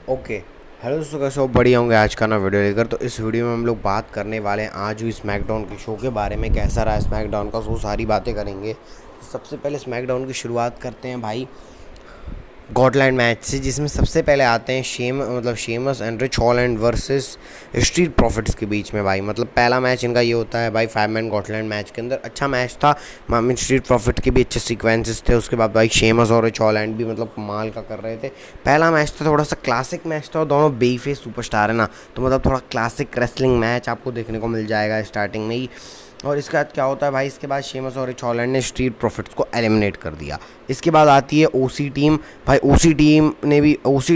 Okay. Hello दोस्तों, कैसे हो? बढ़िया होंगे आज का ना वीडियो लेकर। तो इस वीडियो में हम लोग बात करने वाले हैं आज हुई स्मैकडाउन के शो के बारे में। कैसा रहा स्मैकडाउन का शो, सारी बातें करेंगे। तो सबसे पहले स्मैकडाउन की शुरुआत करते हैं भाई गॉटलैंड मैच से, जिसमें सबसे पहले आते हैं Sheamus and rich Holland versus street profits के बीच में। भाई मतलब पहला मैच इनका ये होता है भाई 5 मैन गॉटलैंड मैच के अंदर। अच्छा मैच था, मामिन स्ट्रीट प्रॉफिट के भी अच्छे सीक्वेंसेस थे। उसके बाद भाई शेमस और रिच हॉलैंड भी मतलब कमाल का कर रहे थे। पहला मैच था थोड़ा सा क्लासिक मैच था, और दोनों बेफेस सुपरस्टार है ना, तो मतलब थोड़ा क्लासिक रेसलिंग मैच आपको देखने को मिल जाएगा स्टार्टिंग में ही। और इसके बाद क्या होता है भाई, इसके बाद शेमस और रिच हॉलैंड ने स्ट्रीट प्रॉफिट्स को एलिमिनेट कर दिया। इसके बाद आती है ओसी टीम। भाई ओसी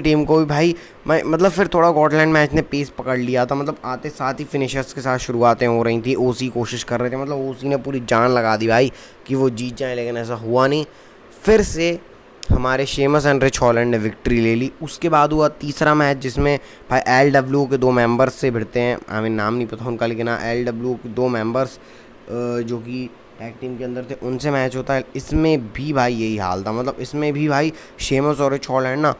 टीम को भी भाई मतलब फिर थोड़ा गॉटलैंड मैच ने पेस पकड़ लिया था। मतलब आते साथ ही फिनिशर्स के साथ शुरुआतें हो रही थी। ओसी कोशिश कर रहे थे, मतलब ओसी ने पूरी जान लगा दी भाई कि वो जीत जाए, लेकिन ऐसा हुआ नहीं। फिर से हमारे शेमस एंड रिच हॉलैंड ने विक्ट्री ले ली। उसके बाद हुआ तीसरा मैच, जिसमें भाई एलडब्ल्यू के 2 मेंबर्स से भिड़ते हैं। हमें नाम नहीं पता उनका, लेकिन हाँ एलडब्ल्यू के 2 मेंबर्स जो कि टैग टीम के अंदर थे, उनसे मैच होता है। इसमें भी भाई यही हाल था, मतलब इसमें भी भाई शेमस और रिच हॉलैंड ना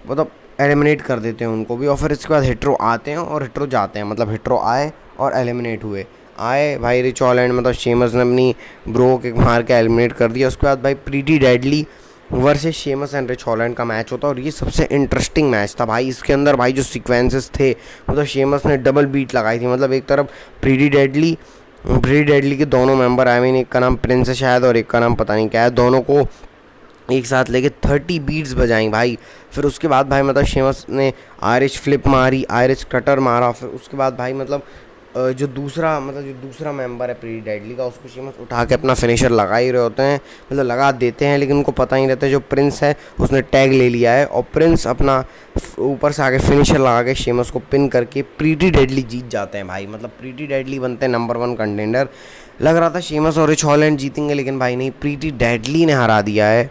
मतलब एलिमिनेट कर देते हैं उनको भी। और फिर इसके बाद हिट्रो आते हैं और हिट्रो जाते हैं। मतलब हिट्रो आए और एलिमिनेट हुए। आए भाई रिच हॉलैंड, मतलब शेमस ने अपनी ब्रो के मार के एलिमिनेट कर दिया। उसके बाद भाई pretty deadly versus Sheamus and rich Holland का मैच होता है, और ये सबसे इंटरेस्टिंग मैच था भाई। इसके अंदर भाई जो सीक्वेंसेस थे, मतलब शेमस ने डबल बीट लगाई थी। मतलब एक तरफ प्रीटी डेडली के दोनों मेंबर, आई मीन एक का नाम प्रिंस है शायद और एक का नाम पता नहीं क्या है, दोनों को एक साथ लेके 30 बीट्स बजाई भाई। फिर उसके बाद भाई मतलब शेमस ने आयरिश फ्लिप मारी, आयरिश कटर मारा। फिर उसके बाद भाई मतलब जो दूसरा मेंबर है प्री डेडली का, उसको शेमस उठा के अपना फिनिशर लगा ही रहे होते हैं, मतलब लगा देते हैं, लेकिन उनको पता ही रहता है जो प्रिंस है उसने टैग ले लिया है। और प्रिंस अपना ऊपर से आगे फिनिशर लगा के शेमस को पिन करके प्रीटी डेडली जीत जाते हैं भाई। मतलब प्रीटी डेडली बनते हैं नंबर 1 कंटेंडर। लग रहा था शेमस और रिच हॉलैंड जीतेंगे, लेकिन भाई नहीं, प्रीटी डेडली ने हरा दिया है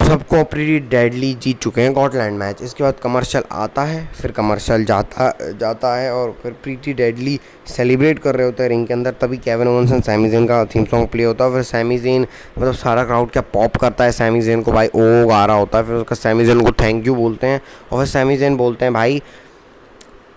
सबको। प्रीटी डेडली जीत चुके हैं गॉटलैंड मैच। इसके बाद कमर्शियल आता है, फिर कमर्शियल जाता है, और फिर प्रीटी डेडली सेलिब्रेट कर रहे होते हैं रिंग के अंदर। तभी Kevin Owens and Sami Zayn का थीम सॉन्ग प्ले होता है। फिर सैमी ज़ेन मतलब सारा क्राउड क्या पॉप करता है सैमी ज़ेन को भाई, ओ गा रहा होता है। फिर उसका सैमी ज़ेन को थैंक यू बोलते हैं, और फिर सैमी ज़ेन बोलते हैं भाई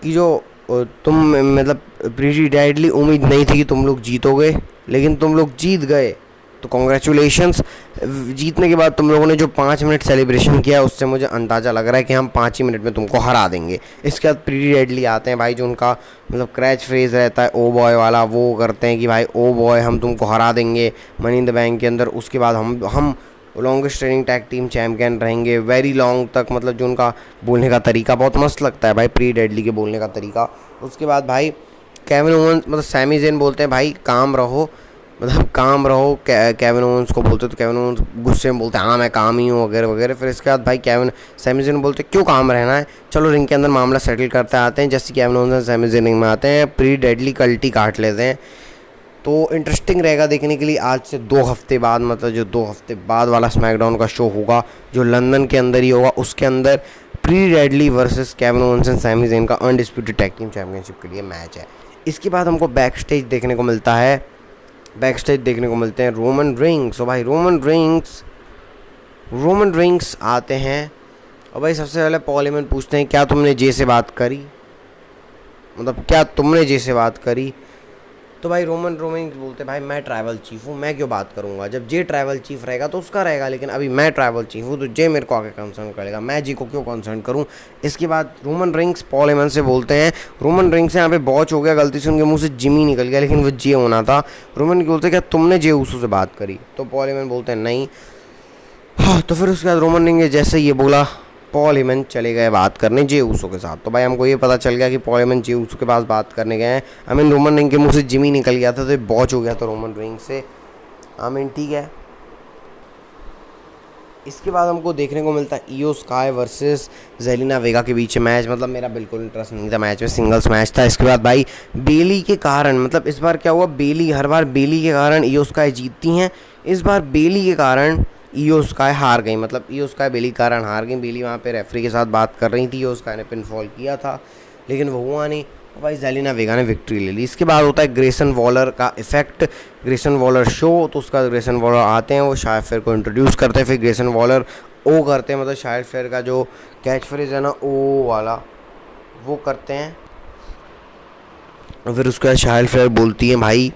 कि जो तुम मतलब प्रीटी डेडली उम्मीद नहीं थी कि तुम लोग जीतोगे, लेकिन तुम लोग जीत गए, तो कॉन्ग्रेचुलेशंस। जीतने के बाद तुम लोगों ने जो 5 मिनट सेलिब्रेशन किया, उससे मुझे अंदाज़ा लग रहा है कि हम 5 ही मिनट में तुमको हरा देंगे। इसके बाद प्रीटी डेडली आते हैं भाई, जो उनका मतलब क्रैच फ्रेज रहता है ओ बॉय वाला, वो करते हैं कि भाई ओ बॉय हम तुमको हरा देंगे मनी इन द बैंक के अंदर। उसके बाद हम longest training tag team champion रहेंगे वेरी लॉन्ग तक। मतलब जो उनका बोलने का तरीका बहुत मस्त लगता है भाई, प्री डेडली के बोलने का तरीका। उसके बाद भाई केविन ओवेंस मतलब सैमी ज़ेन बोलते हैं भाई काम रहो, मतलब काम रहो। केविन ओवेंस को बोलते, तो केविन ओवेंस गुस्से में बोलते हैं हाँ मैं काम ही हूँ वगैरह वगैरह। फिर इसके बाद भाई सैमी ज़ेन बोलते क्यों काम रहना है, चलो रिंग के अंदर मामला सेटल करते आते हैं। जैसे Kevin Owens Sami Zayn ring में आते हैं, प्री डेडली कल्टी काट लेते हैं। तो इंटरेस्टिंग रहेगा देखने के लिए। आज से 2 हफ्ते बाद, मतलब जो 2 हफ्ते बाद वाला स्मैकडाउन का शो होगा, जो लंदन के अंदर ही होगा, उसके अंदर pretty deadly versus Kevin Owens and Sami Zayn का अनडिस्प्यूटेड टैग टीम चैंपियनशिप के लिए मैच है। इसके बाद हमको बैक स्टेज देखने को मिलते हैं रोमन रिंग्स। और भाई रोमन रिंग्स आते हैं, और भाई सबसे पहले पॉल हेमन पूछते हैं क्या तुमने जे से बात करी, मतलब क्या तुमने जे से बात करी। तो भाई रोमन बोलते भाई मैं ट्राइबल चीफ हूँ, मैं क्यों बात करूँगा, जब जे ट्राइबल चीफ रहेगा तो उसका रहेगा, लेकिन अभी मैं ट्राइबल चीफ हूँ तो जे मेरे को आके कंसर्न करेगा, मैं जी को क्यों कंसर्न करूँ। इसके बाद रोमन रिंग्स पॉल हेमन से बोलते हैं, रोमन रिंग्स यहाँ पे बॉच हो गया, गलती से उनके मुंह से जिमी निकल गया, लेकिन वो जे होना था। रोमन बोलते क्या तुमने जे उसू से बात करी, तो पॉल हेमन बोलते हैं नहीं। हाँ, तो फिर उसके बाद रोमन रिंग्स जैसे ये बोला, पॉल हेमन चले गए बात करने जे ऊसो के साथ। तो भाई हमको ये पता चल गया कि पॉल हेमन जे ऊसो के पास बात करने गए हैं। आई मीन रोमन रिंग के मुंह से जिमी निकल गया था, तो ये बॉच हो गया था रोमन रिंग से। आई मीन ठीक है। इसके बाद हमको देखने को मिलता है इयो स्काई वर्सेस जेलिना वेगा के बीच मैच। मतलब मेरा बिल्कुल इंटरेस्ट नहीं था मैच में, सिंगल्स मैच था। इसके बाद भाई बेली के कारण, मतलब इस बार क्या हुआ, हर बार बेली के कारण इयो स्काई जीतती हैं, इस बार बेली के कारण इयो स्काई हार गई। मतलब इयो स्काई बेली के कारण हार गई। बेली वहाँ पे रेफरी के साथ बात कर रही थी, इयो स्काई ने पिनफॉल किया था, लेकिन वो हुआ नहीं। और भाई जेलिना वेगा ने विक्ट्री ले ली। इसके बाद होता है ग्रेसन वॉलर का इफेक्ट, ग्रेसन वॉलर शो। तो उसका ग्रेसन वॉलर आते हैं, वो शायद फिर को इंट्रोड्यूस करते हैं, फिर ग्रेसन वॉलर ओ करते हैं, मतलब शायद फेयर का जो कैच फ्रेज है ना ओ वाला वो करते हैं। और फिर उसके बाद शायद फेयर बोलती है भाई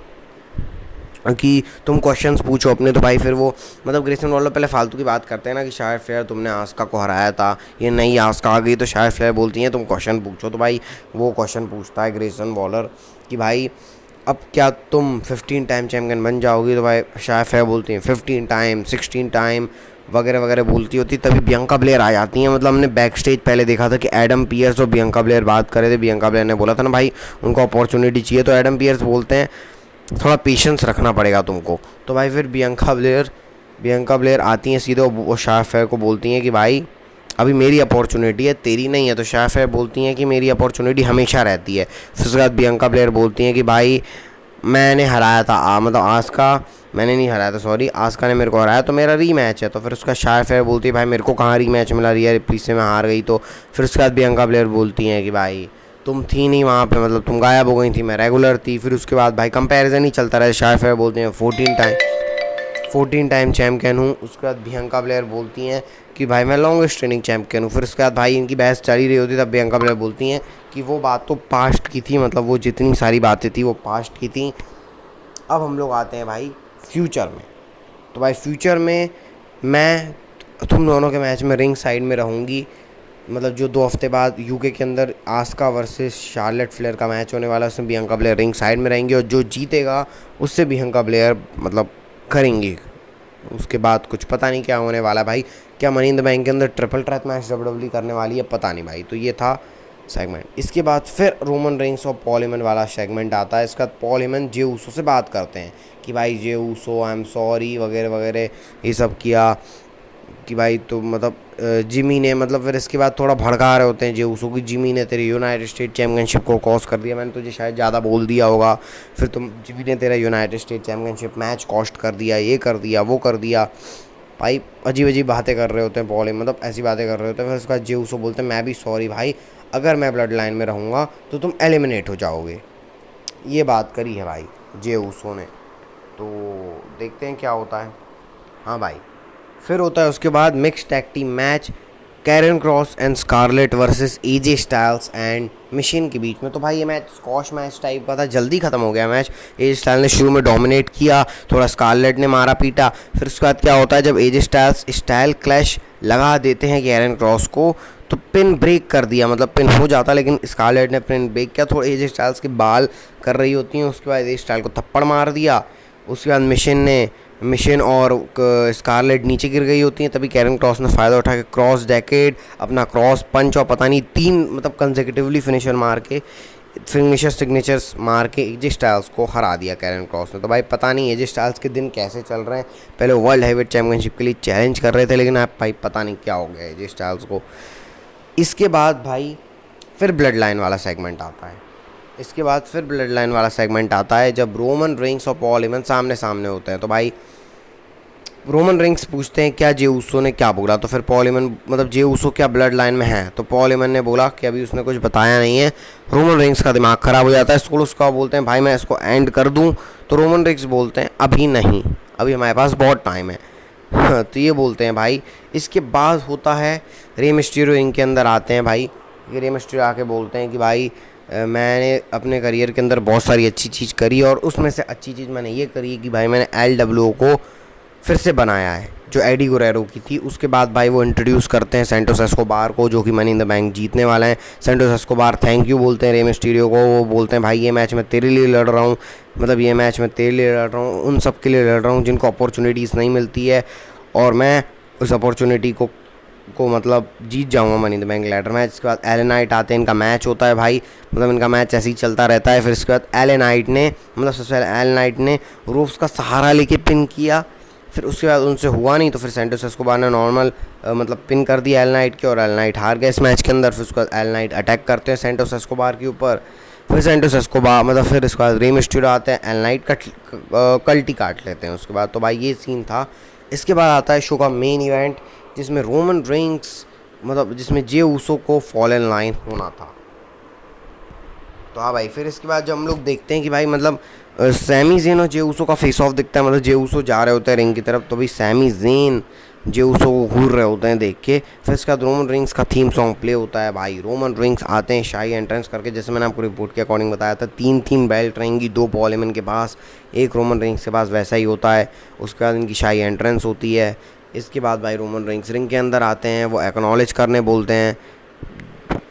कि तुम क्वेश्चंस पूछो अपने। तो भाई फिर वो मतलब ग्रेसन वॉलर पहले फालतू की बात करते हैं ना कि शायद फेयर तुमने आस्का को हराया था, ये नई आस्का आ गई। तो शायद फेयर बोलती हैं तुम क्वेश्चन पूछो। तो भाई वो क्वेश्चन पूछता है ग्रेसन वॉलर कि भाई अब क्या तुम 15 टाइम चैम्पियन बन जाओगी। तो भाई शायद फेयर बोलती हैं 15 टाइम 16 टाइम वगैरह वगैरह बोलती होती, तभी बियंका ब्लेयर आ जाती हैं। मतलब हमने बैक स्टेज पहले देखा था कि एडम पियर्स और बियंका ब्लेयर बात कर रहे थे। बियंका ब्लेयर ने बोला था ना भाई उनको अपॉर्चुनिटी चाहिए, तो एडम पियर्स बोलते हैं थोड़ा पेशेंस रखना पड़ेगा तुमको। तो भाई फिर बियंका ब्लेयर आती हैं सीधे, वो शायद फेयर को बोलती हैं कि भाई अभी मेरी अपॉर्चुनिटी है तेरी नहीं है। तो शायद फेयर बोलती हैं कि मेरी अपॉर्चुनिटी हमेशा रहती है। फिर उसके बाद बियंका ब्लेयर बोलती हैं कि भाई मैंने हराया था मतलब आस्का, मैंने नहीं हराया था सॉरी, आस्का ने मेरे को हराया, तो मेरा रीमैच है। तो फिर उसका शायद फेयर बोलती है भाई मेरे को कहाँ रीमैच मिला, रिया रिप्ली से मैं हार गई। तो फिर उसके बाद बियंका ब्लेयर बोलती हैं कि भाई तुम थी नहीं वहाँ पे, मतलब तुम गायब हो गई थी, मैं रेगुलर थी। फिर उसके बाद भाई कंपैरिजन ही चलता रहा। शायद फेयर बोलते हैं 14 टाइम चैम्पियन हूँ। उसके बाद बियंका ब्लेयर बोलती हैं कि भाई मैं लॉन्गेस्ट रेनिंग चैम्पियन हूँ। फिर उसके बाद भाई इनकी बहस चली रही होती, तब बियंका ब्लेयर बोलती हैं कि वो बात तो पास्ट की थी, मतलब वो जितनी सारी बातें थी वो पास्ट की थी। अब हम लोग आते हैं भाई फ्यूचर में। तो भाई फ्यूचर में मैं तुम दोनों के मैच में रिंग साइड में रहूँगी। मतलब जो 2 हफ्ते बाद यूके के अंदर आस्का वर्सेस शार्लेट फ्लेयर का मैच होने वाला है, उसमें बियंका ब्लेयर रिंग साइड में रहेंगी और जो जीतेगा उससे बियंका ब्लेयर मतलब करेंगी। उसके बाद कुछ पता नहीं क्या होने वाला भाई, क्या मनी इन द बैंक के अंदर ट्रिपल थ्रेट मैच डब्ल्यूडब्ल्यूई करने वाली है पता नहीं भाई। तो ये था सेगमेंट। इसके बाद फिर रोमन रेंस और पॉल हेमन वाला सेगमेंट आता है। इसके बाद पॉल हेमन जे ऊसो से बात करते हैं कि भाई Jey Uso I am sorry वगैरह वगैरह ये सब किया कि भाई तो मतलब जिमी ने मतलब फिर इसके बाद थोड़ा भड़का रहे होते हैं जे ऊसो की जिमी ने तेरे यूनाइटेड स्टेट चैम्पियनशिप को कॉस्ट कर दिया, मैंने तुझे शायद ज़्यादा बोल दिया होगा, फिर जिमी ने तेरा United state championship match cost कर दिया, ये कर दिया वो कर दिया। भाई अजीब अजीब बातें कर रहे होते हैं पॉल, मतलब ऐसी बातें कर रहे होते हैं। फिर उसके बाद जे ऊसो बोलते हैं मैं भी सॉरी भाई, अगर मैं ब्लड लाइन में रहूँगा तो तुम एलिमिनेट हो जाओगे। ये बात करी है भाई जे ऊसो ने। तो देखते हैं क्या होता है। हाँ भाई फिर होता है उसके बाद mix tag team match Karrion Kross and Scarlett versus AJ Styles and Michin के बीच में। तो भाई ये मैच स्कॉश मैच टाइप का था, जल्दी ख़त्म हो गया मैच। एजे स्टाइल ने शुरू में डोमिनेट किया, थोड़ा स्कारलेट ने मारा पीटा। फिर उसके बाद क्या होता है जब एजे स्टाइल्स स्टाइल क्लैश लगा देते हैं कैरन क्रॉस को, तो पिन ब्रेक कर दिया, मतलब पिन हो जाता लेकिन स्कारलेट ने पिन ब्रेक किया। थोड़ा एजे स्टाइल्स के बाल कर रही होती हैं, उसके बाद एजे स्टाइल को थप्पड़ मार दिया। उसके बाद मिशन और स्कारलेट नीचे गिर गई होती हैं, तभी कैरन क्रॉस ने फ़ायदा उठा के क्रॉस जैकेट अपना क्रॉस पंच और पता नहीं 3 मतलब कंसेक्यूटिवली फिनिशर सिग्नेचर्स मार के एजे स्टाइल्स को हरा दिया कैरन क्रॉस ने। तो भाई पता नहीं एजे स्टाइल्स के दिन कैसे चल रहे हैं, पहले वर्ल्ड हैवीवेट चैम्पियनशिप के लिए चैलेंज कर रहे थे लेकिन अब भाई पता नहीं क्या हो गया एजे स्टाइल्स को। इसके बाद भाई फिर ब्लड लाइन वाला सेगमेंट आता है जब रोमन रेंस और पॉल हेमन सामने सामने होते हैं। तो भाई रोमन रेंस पूछते हैं क्या जे ऊसो ने क्या बोला, तो फिर पॉल हेमन मतलब जे ऊसो क्या ब्लड लाइन में है, तो पॉल हेमन ने बोला कि अभी उसने कुछ बताया नहीं है। रोमन रेंस का दिमाग ख़राब हो जाता है। सोलस का बोलते हैं भाई मैं इसको एंड कर दूं, तो रोमन रेंस बोलते हैं अभी नहीं, अभी हमारे पास बहुत टाइम है। तो ये बोलते हैं भाई। इसके बाद होता है रे मिस्टीरियो रिंग के अंदर आते हैं भाई। रे मिस्टीरियो आके बोलते हैं कि भाई मैंने अपने करियर के अंदर बहुत सारी अच्छी चीज़ करी और उसमें से अच्छी चीज़ मैंने ये करी कि भाई मैंने LWO को फिर से बनाया है जो एडी गुरेरो की थी। उसके बाद भाई वो इंट्रोड्यूस करते हैं सेंटोस एस्कोबार को जो कि मनी इन द बैंक जीतने वाला है। सेंटोस एस्कोबार थैंक यू बोलते हैं रे मिस्टीरियो को, वो बोलते हैं भाई ये मैच मैं तेरे लिए लड़ रहा हूँ, मतलब ये मैच मैं तेरे लिए लड़ रहा हूँ, उन सब के लिए लड़ रहा हूँ जिनको अपॉर्चुनिटीज़ नहीं मिलती है और मैं उस अपॉर्चुनिटी को मतलब जीत जाऊंगा money in the bank ladder match. इसके बाद एले नाइट आते हैं, इनका मैच होता है भाई, मतलब इनका मैच ऐसे ही चलता रहता है। फिर इसके बाद एले नाइट ने मतलब सबसे पहले एले नाइट ने रोप्स का सहारा लेके पिन किया, फिर उसके बाद उनसे हुआ नहीं तो फिर सेंटोस एस्कोबार ने नॉर्मल मतलब पिन कर दिया एल नाइट के और एल नाइट हार गया इस मैच के अंदर। फिर उसके बाद एल नाइट अटैक करते हैं सेंटोस एस्कोबार के ऊपर, फिर सेंटोस एस्कोबार मतलब फिर इसके बाद रे मिस्टीरियो आते हैं, एल नाइट कल्टी काट लेते हैं उसके बाद। तो भाई ये सीन था। इसके बाद आता है शो का मेन इवेंट जिसमें रोमन रेंस मतलब जिसमें जे ऊसो को फॉलन लाइन होना था। तो हाँ भाई फिर इसके बाद जब हम लोग देखते हैं कि भाई मतलब सैमी जेन और जे ऊसो का फेस ऑफ दिखता है, मतलब जे ऊसो जा रहे होते हैं रिंग की तरफ, तो भाई सैमी जेन जे उसो को घूर रहे होते हैं देख के। फिर इसके बाद रोमन रिंग्स का थीम सॉन्ग प्ले होता है भाई। रोमन रिंग्स आते हैं शाही एंट्रेंस करके, जैसे मैंने आपको रिपोर्ट के अकॉर्डिंग बताया था, 3 बेल्ट रहेंगी, 2 पॉल हेमन के पास, 1 रोमन रिंग्स के पास, वैसा ही होता है। उसके बाद इनकी शाही एंट्रेंस होती है। इसके बाद भाई रोमन रिंग्स रिंग के अंदर आते हैं, वो एक्नॉलेज करने बोलते हैं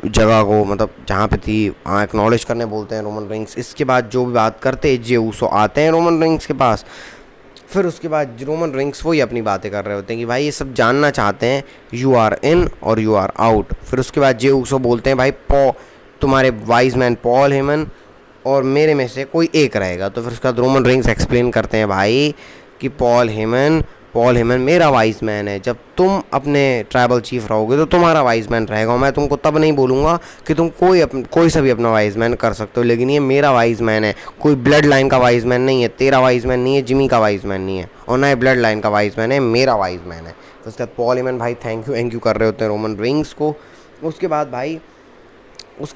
जगह को, मतलब जहाँ पे थी हाँ एक्नॉलेज करने बोलते हैं रोमन रिंग्स। इसके बाद जो भी बात करते हैं जे उसो आते हैं रोमन रिंग्स के पास। फिर उसके बाद रोमन रिंग्स वही अपनी बातें कर रहे होते हैं कि भाई ये सब जानना चाहते हैं यू आर इन और यू आर आउट। फिर उसके बाद जे उसो बोलते हैं भाई तुम्हारे वाइज मैन पॉल हेमन और मेरे में से कोई एक रहेगा। तो फिर उसके बाद रोमन रिंग्स एक्सप्लेन करते हैं भाई कि पॉल हेमन मेरा वाइज मैन है। जब तुम अपने ट्राइबल चीफ रहोगे तो तुम्हारा वाइज मैन रहेगा। मैं तुमको तब नहीं बोलूँगा कि तुम कोई सा भी अपना वाइज मैन कर सकते हो, लेकिन ये मेरा वाइज मैन है। कोई ब्लड लाइन का वाइज मैन नहीं है, तेरा वाइज मैन नहीं है, जिमी का वाइज मैन नहीं है, और ना ही ब्लड लाइन का वाइज मैन है, मेरा वाइज मैन है। तो उसके बाद पॉल हेमन भाई थैंक यू कर रहे होते हैं रोमन रिंग्स को। उसके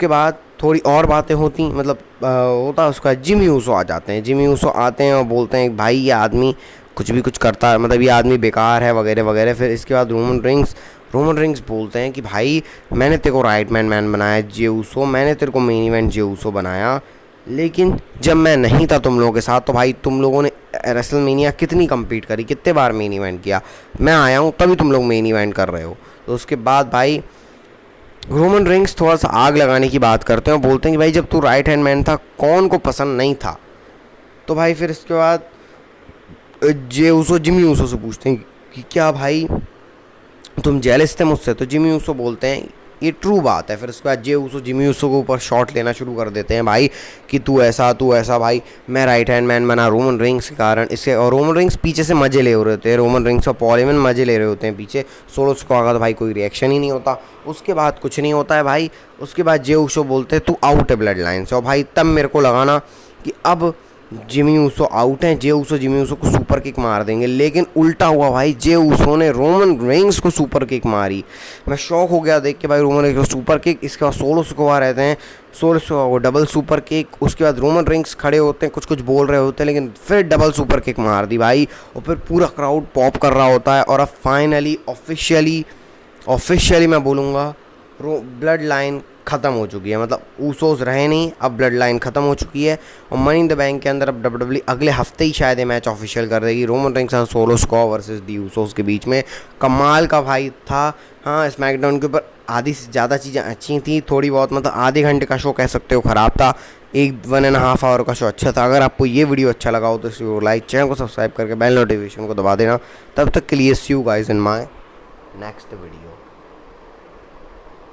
बाद थोड़ी और बातें होती, मतलब होता उसका जिमी ऊसो आ जाते हैं। जिमी ऊसो आते हैं और बोलते हैं भाई ये आदमी कुछ भी कुछ करता है, मतलब ये आदमी बेकार है वगैरह वगैरह। फिर इसके बाद रोमन रिंग्स बोलते हैं कि भाई मैंने तेरे को राइट मैन बनाया जे ऊसो, मैंने तेरे को मेन इवेंट जे ऊसो बनाया, लेकिन जब मैं नहीं था तुम लोगों के साथ तो भाई तुम लोगों ने रेसलमेनिया कितनी कम्पीट करी, कितने बार मेन इवेंट किया, मैं आया हूँ तभी तुम लोग मेन इवेंट कर रहे हो। तो उसके बाद भाई रोमन रिंग्स थोड़ा सा आग लगाने की बात करते हैं और बोलते हैं कि भाई जब तू राइट हैंड मैन था कौन को पसंद नहीं था। तो भाई फिर इसके बाद जे ऊसो जिमी ऊसो से पूछते हैं कि क्या भाई तुम जेलस थे मुझसे। तो जिमी ऊसो बोलते हैं ये ट्रू बात है। फिर उसके बाद जे ऊसो जिमी ऊसो के ऊपर शॉट लेना शुरू कर देते हैं भाई कि तू ऐसा भाई मैं राइट हैंड मैन बना रोमन रिंग्स के कारण। इसके और रोमन रिंग्स पीछे से मजे ले रहे होते हैं, रोमन रिंग्स और पॉल हेमन मजे ले रहे होते हैं पीछे। सोलो को आगा तो भाई कोई रिएक्शन ही नहीं होता। उसके बाद कुछ नहीं होता है भाई। उसके बाद जे ऊसो बोलते हैं तू आउट है ब्लड लाइन से, और भाई तब मेरे को लगाना कि अब जिमी ऊसो आउट हैं, जे ऊसो जिमी ऊसो को सुपर किक मार देंगे, लेकिन उल्टा हुआ भाई, जे ऊसो ने रोमन रिंग्स को सुपर किक मारी। मैं शॉक हो गया देख के भाई, रोमन रिंग्स को सुपर किक। इसके बाद सोलो स्कोवा रहते हैं, सोलो स्कोवा को डबल सुपर किक। उसके बाद रोमन रिंग्स खड़े होते हैं, कुछ बोल रहे होते हैं, लेकिन फिर डबल सुपर किक मार दी भाई, और फिर पूरा क्राउड पॉप कर रहा होता है। और अब फाइनली ऑफिशियली मैं बोलूँगा ब्लड लाइन ख़त्म हो चुकी है, मतलब ऊसोस रहे नहीं, अब ब्लड लाइन ख़त्म हो चुकी है। और मनी इन द बैंक के अंदर अब डब्ल्यूडब्ल्यूई अगले हफ्ते ही शायद ये मैच ऑफिशियल कर देगी, रोमन रिंग्स और सोलो स्कोवा वर्सेस दी ऊसोस के बीच में। कमाल का भाई था। हाँ, स्मैकडाउन के ऊपर आधी से ज़्यादा चीज़ें अच्छी थी, थोड़ी बहुत मतलब आधे घंटे का शो कह सकते हो ख़राब था, 1.5 आवर का शो अच्छा था। अगर आपको ये वीडियो अच्छा लगा हो तो इस वीडियो को लाइक, चैनल को सब्सक्राइब करके बेल नोटिफिकेशन को दबा देना। तब तक के लिए see you guys in my next video.